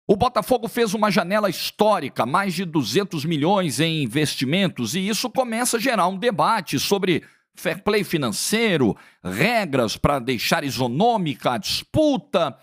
O Botafogo fez uma janela histórica, mais de 200 milhões em investimentos, e isso começa a gerar um debate sobre fair play financeiro, regras para deixar isonômica a disputa.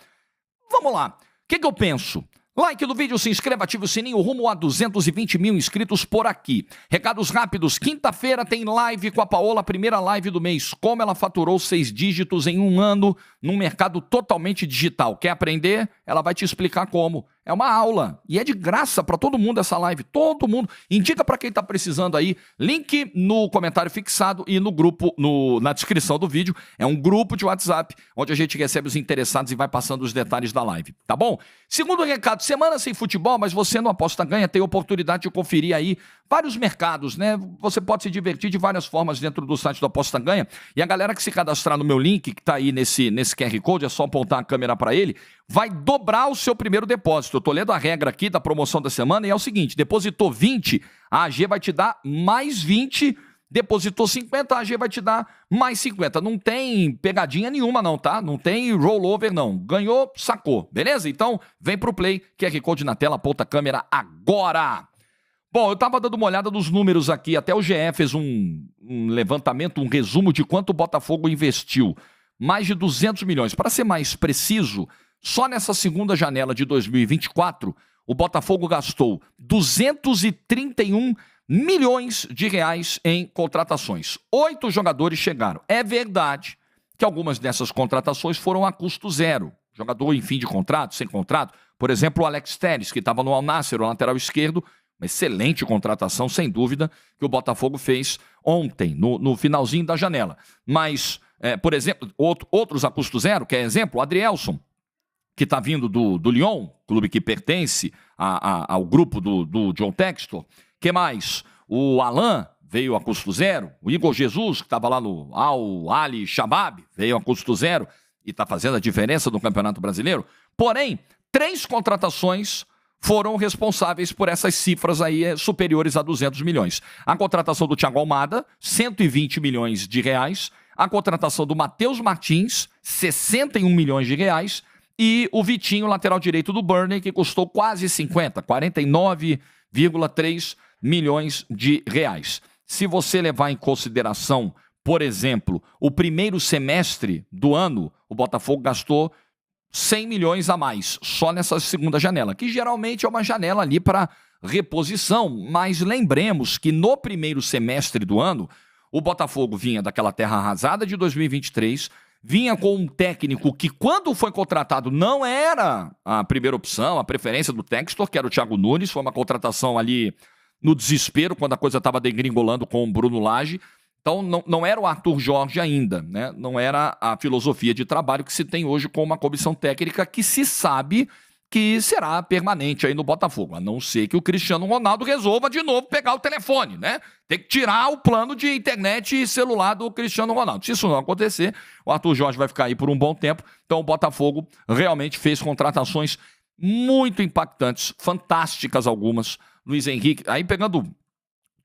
Vamos lá, o que eu penso? Like no vídeo, se inscreva, ative o sininho, rumo a 220 mil inscritos por aqui. Recados rápidos, quinta-feira tem live com a Paola, primeira live do mês. Como ela faturou 6 dígitos em um ano num mercado totalmente digital. Quer aprender? Ela vai te explicar como. É uma aula e é de graça para todo mundo essa live, todo mundo. Indica para quem está precisando aí, link no comentário fixado e no grupo, na descrição do vídeo. É um grupo de WhatsApp onde a gente recebe os interessados e vai passando os detalhes da live, tá bom? Segundo recado, semana sem futebol, mas você no Aposta Ganha tem oportunidade de conferir aí vários mercados, né? Você pode se divertir de várias formas dentro do site do Aposta Ganha. E a galera que se cadastrar no meu link, que está aí nesse QR Code, é só apontar a câmera para ele, vai dobrar o seu primeiro depósito. Eu estou lendo a regra aqui da promoção da semana e é o seguinte, depositou 20, a AG vai te dar mais 20, depositou 50, a AG vai te dar mais 50. Não tem pegadinha nenhuma não, tá? Não tem rollover não. Ganhou, sacou, beleza? Então, vem pro play, QR Code na tela, aponta a câmera agora. Bom, eu estava dando uma olhada nos números aqui, até o GE fez um levantamento, um resumo de quanto o Botafogo investiu. Mais de 200 milhões. Para ser mais preciso, só nessa segunda janela de 2024, o Botafogo gastou 231 milhões de reais em contratações. 8 jogadores chegaram. É verdade que algumas dessas contratações foram a custo zero. Jogador em fim de contrato, sem contrato. Por exemplo, o Alex Telles, que estava no Al Nassr, o lateral esquerdo. Uma excelente contratação, sem dúvida, que o Botafogo fez ontem, no finalzinho da janela. Mas, por exemplo, outros a custo zero, que é exemplo, o Adrielson, que está vindo do Lyon, clube que pertence ao grupo do John Textor. Que mais? O Alain veio a custo zero. O Igor Jesus, que estava lá no Al-Ali Shabab, veio a custo zero e está fazendo a diferença no Campeonato Brasileiro. Porém, 3 contratações foram responsáveis por essas cifras aí superiores a 200 milhões. A contratação do Thiago Almada, 120 milhões de reais. A contratação do Matheus Martins, 61 milhões de reais. E o Vitinho, lateral direito do Burnley, que custou quase 50, 49,3 milhões de reais. Se você levar em consideração, por exemplo, o primeiro semestre do ano, o Botafogo gastou 100 milhões a mais, só nessa segunda janela, que geralmente é uma janela ali para reposição, mas lembremos que no primeiro semestre do ano, o Botafogo vinha daquela terra arrasada de 2023, vinha com um técnico que, quando foi contratado, não era a primeira opção, a preferência do Textor, que era o Thiago Nunes, foi uma contratação ali no desespero, quando a coisa estava degringolando com o Bruno Lage. Então, não era o Arthur Jorge ainda, né? Não era a filosofia de trabalho que se tem hoje com uma comissão técnica que se sabe que será permanente aí no Botafogo, a não ser que o Cristiano Ronaldo resolva de novo pegar o telefone, né? Tem que tirar o plano de internet e celular do Cristiano Ronaldo. Se isso não acontecer, o Arthur Jorge vai ficar aí por um bom tempo. Então, o Botafogo realmente fez contratações muito impactantes, fantásticas algumas. Luiz Henrique, aí pegando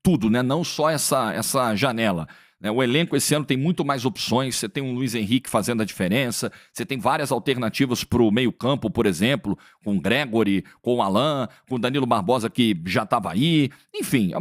tudo, né? Não só essa janela. Né? O elenco esse ano tem muito mais opções. Você tem um Luiz Henrique fazendo a diferença. Você tem várias alternativas para o meio-campo, por exemplo, com o Gregory, com o Alain, com o Danilo Barbosa, que já estava aí. Enfim,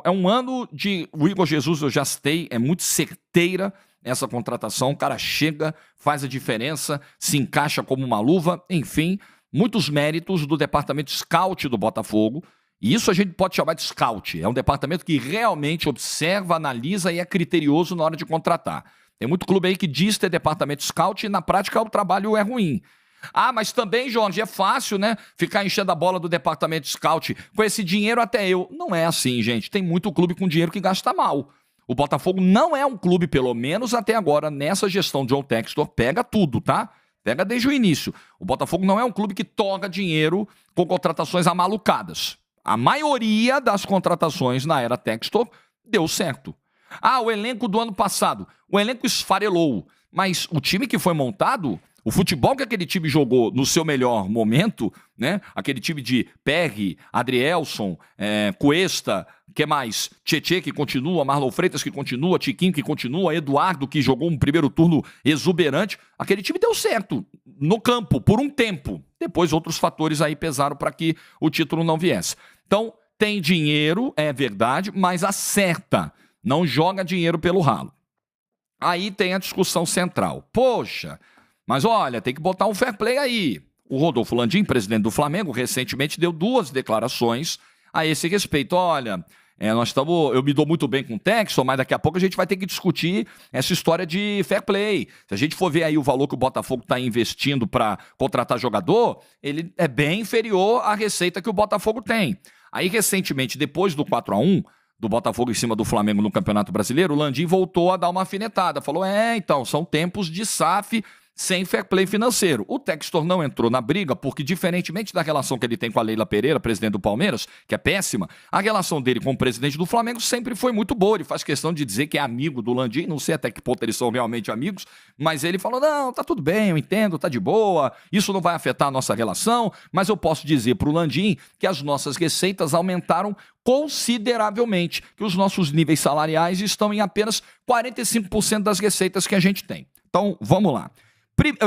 é um ano de. O Igor Jesus, eu já citei, é muito certeira essa contratação. O cara chega, faz a diferença, se encaixa como uma luva. Enfim, muitos méritos do departamento scout do Botafogo. E isso a gente pode chamar de scout. É um departamento que realmente observa, analisa e é criterioso na hora de contratar. Tem muito clube aí que diz ter departamento scout e na prática o trabalho é ruim. Ah, mas também, Jorge, é fácil, né? Ficar enchendo a bola do departamento scout. Com esse dinheiro até eu. Não é assim, gente. Tem muito clube com dinheiro que gasta mal. O Botafogo não é um clube, pelo menos até agora, nessa gestão de John Textor, pega tudo, tá? Pega desde o início. O Botafogo não é um clube que toca dinheiro com contratações amalucadas. A maioria das contratações na era Textor deu certo. Ah, o elenco do ano passado. O elenco esfarelou. Mas o time que foi montado, O futebol que aquele time jogou no seu melhor momento, né? Aquele time de Perry, Adrielson, Cuesta, que mais? Tietê, que continua, Marlon Freitas, que continua, Tiquinho, que continua, Eduardo, que jogou um primeiro turno exuberante. Aquele time deu certo no campo por um tempo. Depois outros fatores aí pesaram para que o título não viesse. Então, tem dinheiro, é verdade, mas acerta. Não joga dinheiro pelo ralo. Aí tem a discussão central. Poxa, mas olha, tem que botar um fair play aí. O Rodolfo Landim, presidente do Flamengo, recentemente deu 2 declarações a esse respeito. Olha, eu me dou muito bem com o Textor, mas daqui a pouco a gente vai ter que discutir essa história de fair play. Se a gente for ver aí o valor que o Botafogo está investindo para contratar jogador, ele é bem inferior à receita que o Botafogo tem. Aí, recentemente, depois do 4-1, do Botafogo em cima do Flamengo no Campeonato Brasileiro, o Landim voltou a dar uma alfinetada. Falou, então, são tempos de SAF sem fair play financeiro. O Textor não entrou na briga porque, diferentemente da relação que ele tem com a Leila Pereira, presidente do Palmeiras, que é péssima, a relação dele com o presidente do Flamengo sempre foi muito boa. Ele faz questão de dizer que é amigo do Landim, não sei até que ponto eles são realmente amigos, mas ele falou, não, tá tudo bem, eu entendo, tá de boa, isso não vai afetar a nossa relação, mas eu posso dizer pro Landim que as nossas receitas aumentaram consideravelmente, que os nossos níveis salariais estão em apenas 45% das receitas que a gente tem. Então, vamos lá.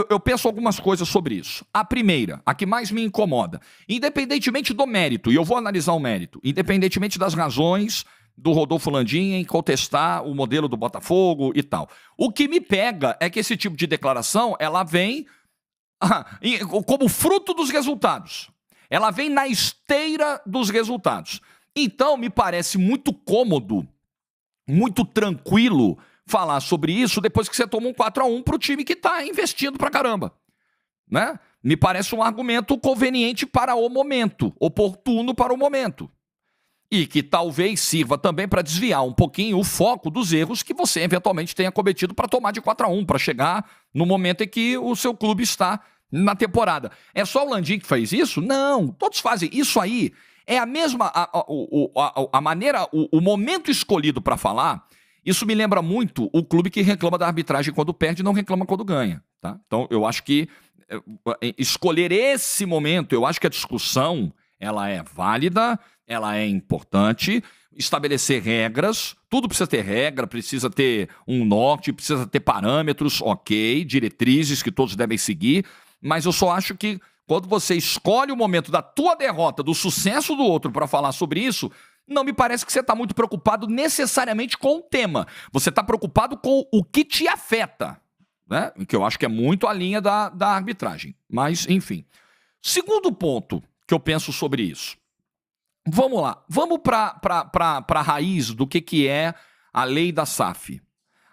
Eu penso algumas coisas sobre isso. A primeira, a que mais me incomoda, independentemente do mérito, e eu vou analisar o mérito, independentemente das razões do Rodolfo Landim em contestar o modelo do Botafogo e tal. O que me pega é que esse tipo de declaração, ela vem como fruto dos resultados. Ela vem na esteira dos resultados. Então, me parece muito cômodo, muito tranquilo falar sobre isso depois que você toma um 4-1 para o time que está investindo pra caramba, né? Me parece um argumento conveniente para o momento, oportuno para o momento. E que talvez sirva também para desviar um pouquinho o foco dos erros que você eventualmente tenha cometido para tomar de 4-1, para chegar no momento em que o seu clube está na temporada. É só o Landim que faz isso? Não, todos fazem. Isso aí é a mesma, a maneira, o momento escolhido para falar. Isso me lembra muito o clube que reclama da arbitragem quando perde e não reclama quando ganha. Tá? Então, eu acho que escolher esse momento, eu acho que a discussão ela é válida, ela é importante, estabelecer regras, tudo precisa ter regra, precisa ter um norte, precisa ter parâmetros, ok, diretrizes que todos devem seguir, mas eu só acho que quando você escolhe o momento da tua derrota, do sucesso do outro para falar sobre isso, não me parece que você está muito preocupado necessariamente com o tema. Você está preocupado com o que te afeta, né? Que eu acho que é muito a linha da arbitragem. Mas, enfim. Segundo ponto que eu penso sobre isso. Vamos lá. Vamos para a raiz do que é a lei da SAF.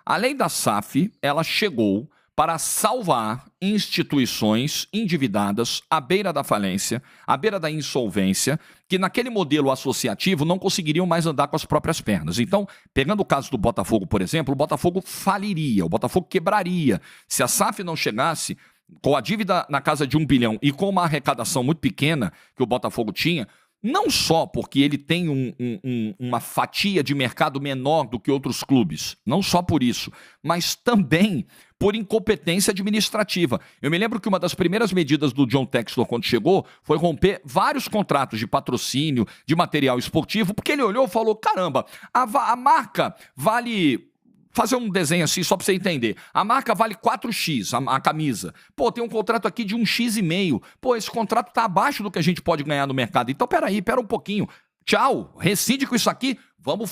A lei da SAF, ela chegou para salvar instituições endividadas à beira da falência, à beira da insolvência, que naquele modelo associativo não conseguiriam mais andar com as próprias pernas. Então, pegando o caso do Botafogo, por exemplo, o Botafogo faliria, o Botafogo quebraria. Se a SAF não chegasse com a dívida na casa de 1 bilhão e com uma arrecadação muito pequena que o Botafogo tinha, não só porque ele tem uma fatia de mercado menor do que outros clubes, não só por isso, mas também por incompetência administrativa. Eu me lembro que uma das primeiras medidas do John Textor quando chegou foi romper vários contratos de patrocínio, de material esportivo, porque ele olhou e falou, caramba, a marca vale... Fazer um desenho assim, só para você entender. A marca vale 4x, a camisa. Pô, tem um contrato aqui de 1,5x. Pô, esse contrato tá abaixo do que a gente pode ganhar no mercado. Então, pera um pouquinho. Tchau, rescinde com isso aqui. Vamos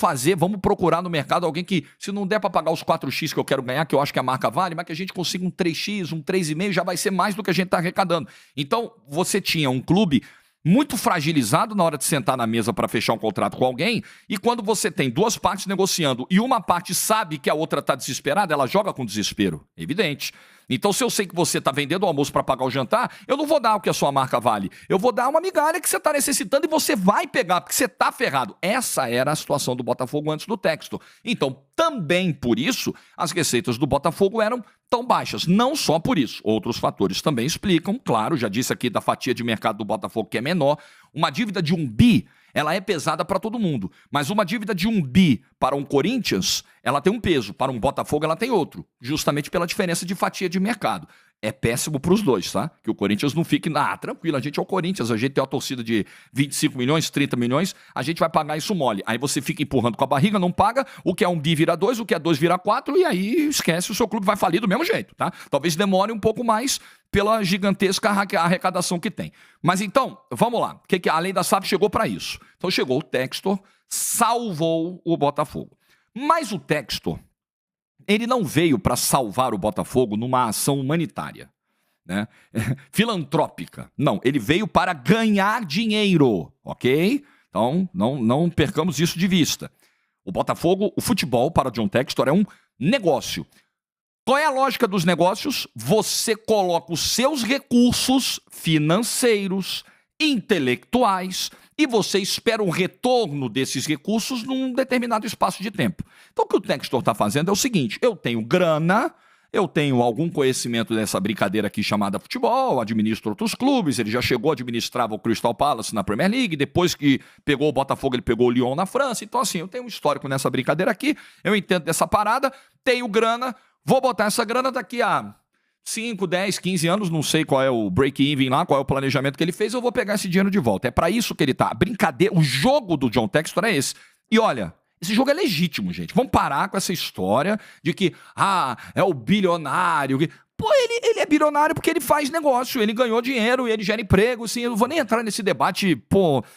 procurar no mercado alguém que, se não der para pagar os 4x que eu quero ganhar, que eu acho que a marca vale, mas que a gente consiga um 3x, um 3,5, já vai ser mais do que a gente tá arrecadando. Então, você tinha um clube muito fragilizado na hora de sentar na mesa para fechar um contrato com alguém, e quando você tem duas partes negociando e uma parte sabe que a outra está desesperada, ela joga com desespero, evidente. Então, se eu sei que você está vendendo o almoço para pagar o jantar, eu não vou dar o que a sua marca vale. Eu vou dar uma migalha que você está necessitando e você vai pegar, porque você está ferrado. Essa era a situação do Botafogo antes do Textor. Então, também por isso, as receitas do Botafogo eram tão baixas. Não só por isso. Outros fatores também explicam. Claro, já disse aqui da fatia de mercado do Botafogo que é menor. Uma dívida de 1 bi, ela é pesada para todo mundo. Mas uma dívida de 1 bi para um Corinthians, ela tem um peso. Para um Botafogo, ela tem outro. Justamente pela diferença de fatia de mercado. É péssimo para os dois, tá? Que o Corinthians não fique, tranquilo, a gente é o Corinthians, a gente tem uma torcida de 25 milhões, 30 milhões, a gente vai pagar isso mole. Aí você fica empurrando com a barriga, não paga, o que é 1 bi vira 2, o que é 2 vira 4, e aí esquece, o seu clube vai falir do mesmo jeito, tá? Talvez demore um pouco mais pela gigantesca arrecadação que tem. Mas então, vamos lá, que a lei da SAF chegou para isso. Então chegou o Textor, salvou o Botafogo. Mas o Textor, ele não veio para salvar o Botafogo numa ação humanitária, né? Filantrópica. Não, ele veio para ganhar dinheiro, ok? Então, não percamos isso de vista. O Botafogo, o futebol para John Textor é um negócio. Qual é a lógica dos negócios? Você coloca os seus recursos financeiros, intelectuais, e você espera um retorno desses recursos num determinado espaço de tempo. Então, o que o Textor está fazendo é o seguinte: eu tenho grana, eu tenho algum conhecimento dessa brincadeira aqui chamada futebol, administro outros clubes, ele já chegou, administrava o Crystal Palace na Premier League, depois que pegou o Botafogo, ele pegou o Lyon na França. Então, assim, eu tenho um histórico nessa brincadeira aqui, eu entendo dessa parada, tenho grana, vou botar essa grana daqui a 5, 10, 15 anos, não sei qual é o break-even lá, qual é o planejamento que ele fez, eu vou pegar esse dinheiro de volta. É para isso que ele tá. A brincadeira, o jogo do John Textor é esse. E olha, esse jogo é legítimo, gente. Vamos parar com essa história de que, é o bilionário. Pô, ele é bilionário porque ele faz negócio, ele ganhou dinheiro, ele gera emprego, assim, eu não vou nem entrar nesse debate,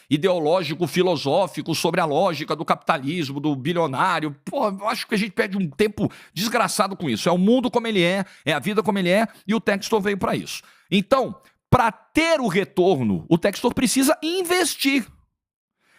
ideológico, filosófico, sobre a lógica do capitalismo, do bilionário. Eu acho que a gente perde um tempo desgraçado com isso. É o mundo como ele é a vida como ele é, e o Textor veio para isso. Então, para ter o retorno, o Textor precisa investir.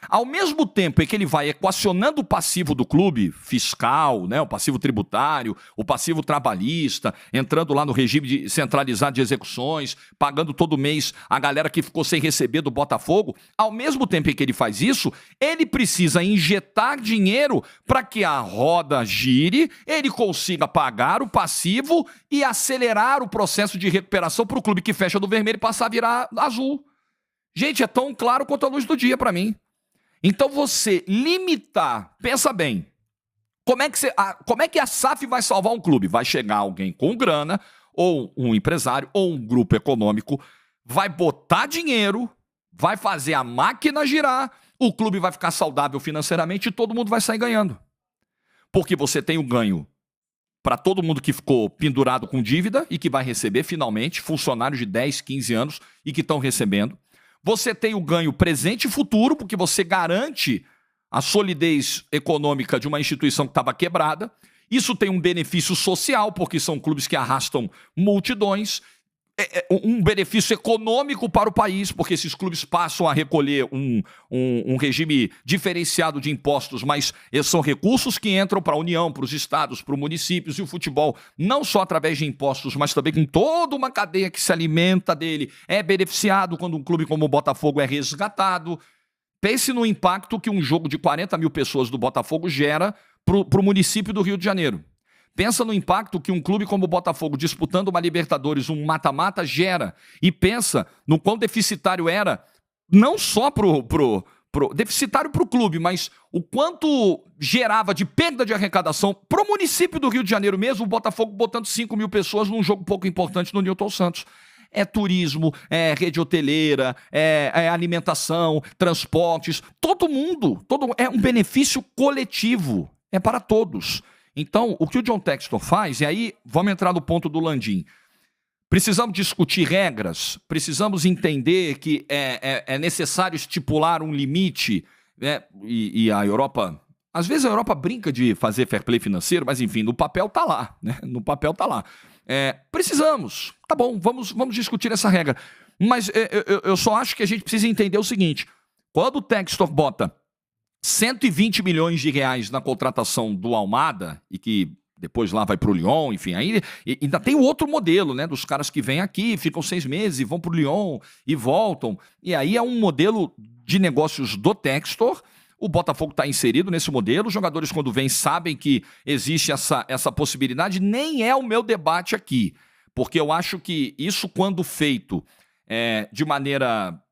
Ao mesmo tempo em que ele vai equacionando o passivo do clube, fiscal, né, o passivo tributário, o passivo trabalhista, entrando lá no regime centralizado de execuções, pagando todo mês a galera que ficou sem receber do Botafogo, ao mesmo tempo em que ele faz isso, ele precisa injetar dinheiro para que a roda gire, ele consiga pagar o passivo e acelerar o processo de recuperação para o clube que fecha do vermelho e passar a virar azul. Gente, é tão claro quanto a luz do dia para mim. Então você limitar, pensa bem, como é que a SAF vai salvar um clube? Vai chegar alguém com grana, ou um empresário, ou um grupo econômico, vai botar dinheiro, vai fazer a máquina girar, o clube vai ficar saudável financeiramente e todo mundo vai sair ganhando. Porque você tem o ganho para todo mundo que ficou pendurado com dívida e que vai receber finalmente, funcionários de 10, 15 anos e que estão recebendo. Você tem o ganho presente e futuro, porque você garante a solidez econômica de uma instituição que estava quebrada. Isso tem um benefício social, porque são clubes que arrastam multidões. Um benefício econômico para o país, porque esses clubes passam a recolher um regime diferenciado de impostos, mas são recursos que entram para a União, para os estados, para os municípios, e o futebol, não só através de impostos, mas também com toda uma cadeia que se alimenta dele, é beneficiado quando um clube como o Botafogo é resgatado. Pense no impacto que um jogo de 40 mil pessoas do Botafogo gera para o município do Rio de Janeiro. Pensa no impacto que um clube como o Botafogo, disputando uma Libertadores, um mata-mata, gera. E pensa no quão deficitário era, não só deficitário para o clube, mas o quanto gerava de perda de arrecadação para o município do Rio de Janeiro mesmo, o Botafogo botando 5 mil pessoas num jogo pouco importante no Newton Santos. É turismo, é rede hoteleira, é alimentação, transportes, todo mundo, é um benefício coletivo, é para todos. Então, o que o John Textor faz, e aí vamos entrar no ponto do Landim. Precisamos discutir regras, precisamos entender que é necessário estipular um limite, né? E a Europa, às vezes a Europa brinca de fazer fair play financeiro, mas enfim, no papel está lá, né? No papel está lá. Precisamos, tá bom, vamos discutir essa regra. Mas eu só acho que a gente precisa entender o seguinte: quando o Textor bota 120 milhões de reais na contratação do Almada, e que depois lá vai para o Lyon, enfim, aí ainda tem o outro modelo, né, dos caras que vêm aqui, ficam 6 meses e vão para o Lyon e voltam, e aí é um modelo de negócios do Textor. O Botafogo está inserido nesse modelo, os jogadores quando vêm sabem que existe essa possibilidade, nem é o meu debate aqui, porque eu acho que isso, quando feito de maneira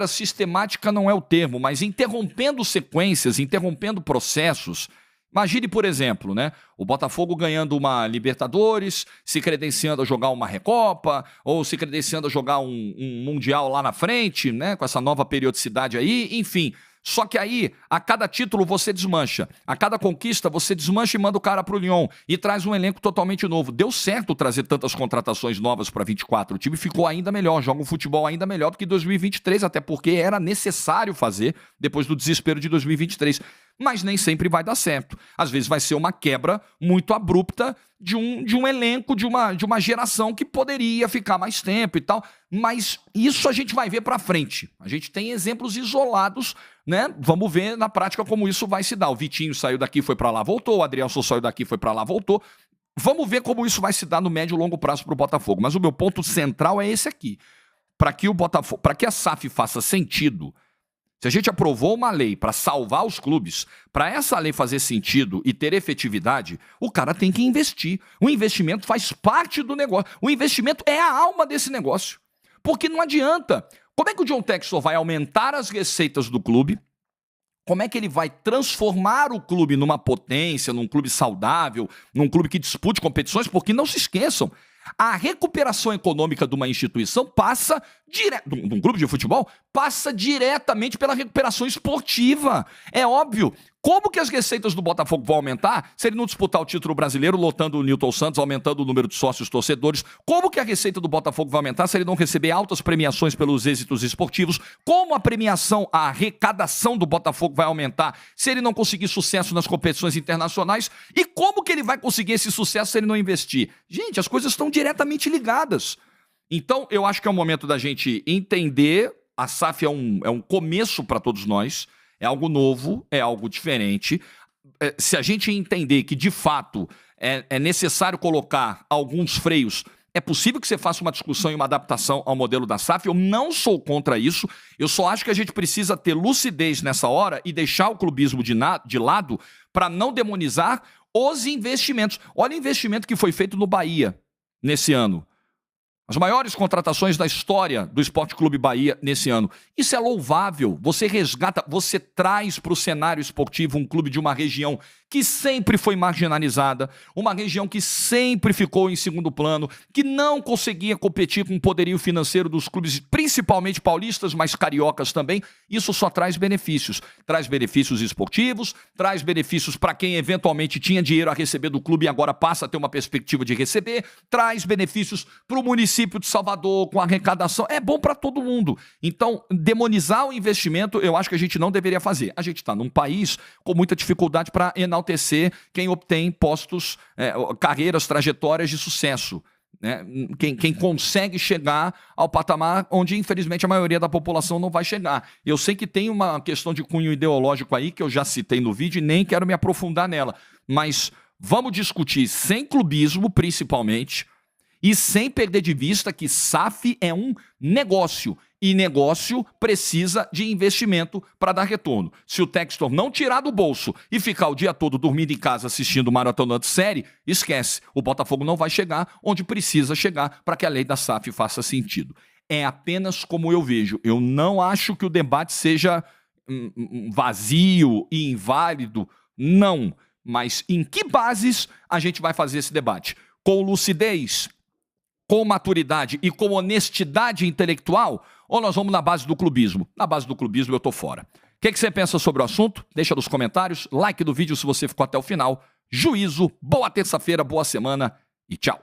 sistemática não é o termo, mas interrompendo sequências, interrompendo processos, Imagine, por exemplo, né, o Botafogo ganhando uma Libertadores, se credenciando a jogar uma Recopa, ou se credenciando a jogar um Mundial lá na frente, né, com essa nova periodicidade aí, enfim. Só que aí, a cada título você desmancha, a cada conquista você desmancha e manda o cara pro Lyon e traz um elenco totalmente novo. Deu certo trazer tantas contratações novas para 24, o time ficou ainda melhor, joga um futebol ainda melhor do que 2023, até porque era necessário fazer depois do desespero de 2023. Mas nem sempre vai dar certo. Às vezes vai ser uma quebra muito abrupta de um elenco, de uma geração que poderia ficar mais tempo e tal. Mas isso a gente vai ver para frente. A gente tem exemplos isolados, né? Vamos ver na prática como isso vai se dar. O Vitinho saiu daqui, foi para lá, voltou. O Adrielson saiu daqui, foi para lá, voltou. Vamos ver como isso vai se dar no médio e longo prazo para o Botafogo. Mas o meu ponto central é esse aqui. Para que a SAF faça sentido, se a gente aprovou uma lei para salvar os clubes, para essa lei fazer sentido e ter efetividade, o cara tem que investir. O investimento faz parte do negócio. O investimento é a alma desse negócio. Porque não adianta. Como é que o John Textor vai aumentar as receitas do clube? Como é que ele vai transformar o clube numa potência, num clube saudável, num clube que dispute competições? Porque não se esqueçam, a recuperação econômica de uma instituição passa de um clube de futebol passa diretamente pela recuperação esportiva. É óbvio. Como que as receitas do Botafogo vão aumentar se ele não disputar o título brasileiro, lotando o Newton Santos, aumentando o número de sócios torcedores? Como que a receita do Botafogo vai aumentar se ele não receber altas premiações pelos êxitos esportivos? Como a premiação, a arrecadação do Botafogo vai aumentar se ele não conseguir sucesso nas competições internacionais? E como que ele vai conseguir esse sucesso se ele não investir? Gente, as coisas estão diretamente ligadas. Então, eu acho que é o momento da gente entender. A SAF é um começo para todos nós. É algo novo, é algo diferente. Se a gente entender que, de fato, é necessário colocar alguns freios, é possível que você faça uma discussão e uma adaptação ao modelo da SAF. Eu não sou contra isso. Eu só acho que a gente precisa ter lucidez nessa hora e deixar o clubismo de lado para não demonizar os investimentos. Olha o investimento que foi feito no Bahia nesse ano. As maiores contratações da história do Esporte Clube Bahia nesse ano. Isso é louvável. Você resgata, você traz para o cenário esportivo um clube de uma região que sempre foi marginalizada, uma região que sempre ficou em segundo plano, que não conseguia competir com o poderio financeiro dos clubes, principalmente paulistas, mas cariocas também. Isso só traz benefícios. Traz benefícios esportivos, traz benefícios para quem eventualmente tinha dinheiro a receber do clube e agora passa a ter uma perspectiva de receber, traz benefícios para o município de Salvador com arrecadação. É bom para todo mundo. Então, demonizar o investimento, eu acho que a gente não deveria fazer. A gente está num país com muita dificuldade para enaltecer quem obtém postos, carreiras, trajetórias de sucesso. Né? Quem consegue chegar ao patamar onde, infelizmente, a maioria da população não vai chegar. Eu sei que tem uma questão de cunho ideológico aí, que eu já citei no vídeo e nem quero me aprofundar nela. Mas vamos discutir sem clubismo, principalmente, e sem perder de vista que SAF é um negócio. E negócio precisa de investimento para dar retorno. Se o Textor não tirar do bolso e ficar o dia todo dormindo em casa assistindo maratona de série, esquece. O Botafogo não vai chegar onde precisa chegar para que a lei da SAF faça sentido. É apenas como eu vejo. Eu não acho que o debate seja vazio e inválido. Não. Mas em que bases a gente vai fazer esse debate? Com lucidez? Com maturidade e com honestidade intelectual, ou nós vamos na base do clubismo? Na base do clubismo eu tô fora. O que você pensa sobre o assunto? Deixa nos comentários, like do vídeo se você ficou até o final. Juízo, boa terça-feira, boa semana e tchau.